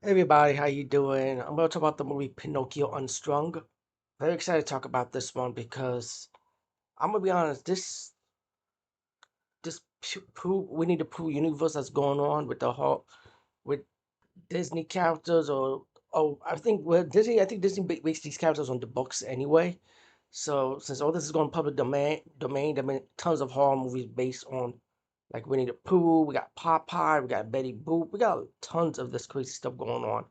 Hey everybody, how you doing? I'm going to talk about the movie Pinocchio Unstrung. Very excited to talk about this one because I'm gonna be honest. This Winnie the Pooh universe that's going on with the whole with Disney characters or I think Disney makes these characters on the books anyway. So since all this is going public domain, there been tons of horror movies based on like Winnie the Pooh. We got Popeye, we got Betty Boop, we got tons of this crazy stuff going on.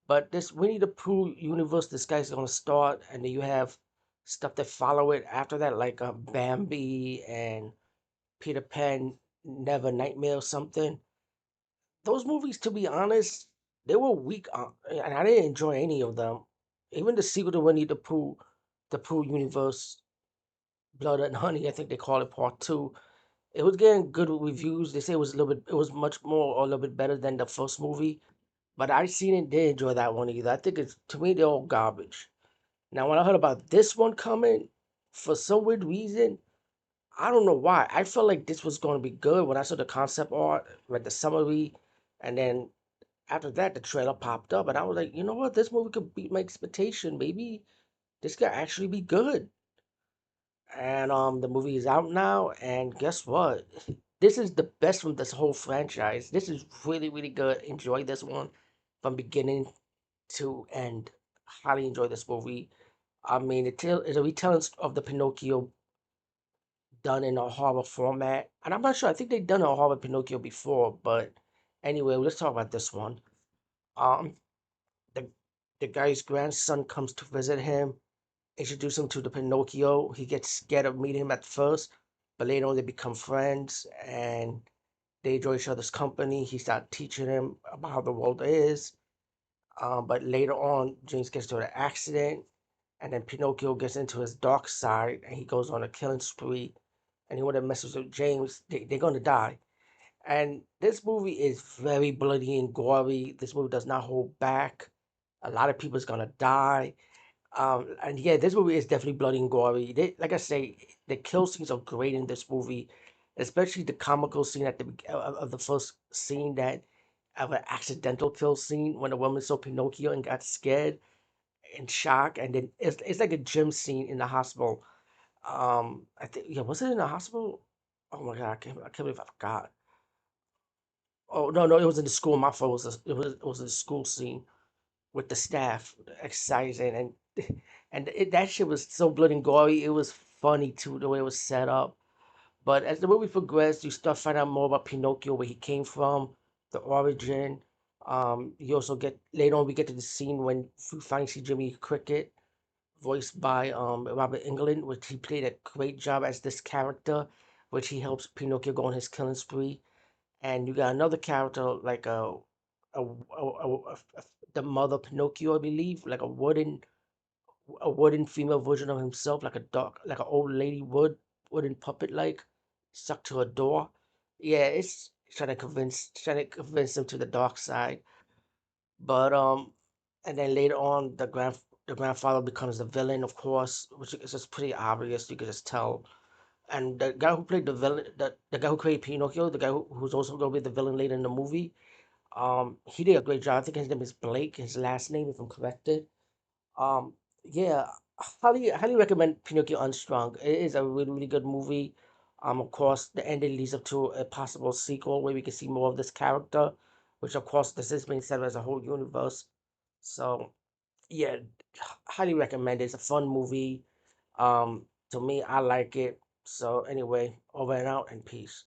But this Winnie the Pooh universe, this guy's gonna start, and then you have stuff that follow it after that, like Bambi and Peter Pan, Never Nightmare or something. Those movies, to be honest, they were weak, and I didn't enjoy any of them. Even the sequel to Winnie the Pooh universe, Blood and Honey, I think they call it Part Two. It was getting good reviews. They say it was much more or a little bit better than the first movie. But I seen it, didn't enjoy that one either. I think it's to me they're all garbage. Now, when I heard about this one coming, for some weird reason, I don't know why. I felt like this was going to be good when I saw the concept art, read the summary, and then after that, the trailer popped up, and I was like, you know what? This movie could beat my expectation. Maybe this could actually be good. And the movie is out now, and guess what? This is the best from this whole franchise. This is really, really good. Enjoy this one from beginning to end. Highly enjoy this movie. I mean, it's a retelling of the Pinocchio done in a horror format. And I'm not sure, I think they've done a horror Pinocchio before, but anyway, let's talk about this one. Um, the, the guy's grandson comes to visit him, introduce him to the Pinocchio. He gets scared of meeting him at first, but later on they become friends and they enjoy each other's company. He starts teaching him about how the world is. But later on, James gets into an accident, and then Pinocchio gets into his dark side, and he goes on a killing spree. And he want to messes with James, they're gonna die. And this movie is very bloody and gory. This movie does not hold back. A lot of people's gonna die. And yeah, this movie is definitely bloody and gory. Like I say, the kill scenes are great in this movie, especially the comical scene at the of the first scene that of an accidental kill scene when the woman saw Pinocchio and got scared in shock, and then it's like a gym scene in the hospital. I think yeah, was it in the hospital? Oh my god, I can't believe I forgot. Oh no, it was in the school. My fault. It was a school scene with the staff exercising and that shit was so bloody and gory. It was funny too the way it was set up. But as the movie progressed, you start finding out more about Pinocchio, where he came from, the origin. You also get later on we get to the scene when we finally see Jimmy Cricket, voiced by Robert Englund, which he played a great job as this character, which he helps Pinocchio go on his killing spree. And you got another character like the mother Pinocchio, I believe, like a wooden female version of himself, like a dog, like an old lady wooden puppet, like stuck to a door. Yeah, it's trying to convince him to the dark side. But and then later on, the grandfather becomes the villain, of course, which is just pretty obvious. You can just tell. And the guy who played the villain, the guy who created Pinocchio, the guy who's also going to be the villain later in the movie, he did a great job. I think his name is Blake, his last name, if I'm corrected. Yeah, highly recommend Pinocchio Unstrung. It is a really, really good movie. Of course, the ending leads up to a possible sequel where we can see more of this character, which of course this is being set as a whole universe. So yeah, highly recommend it. It's a fun movie. To me, I like it. So anyway, over and out and peace.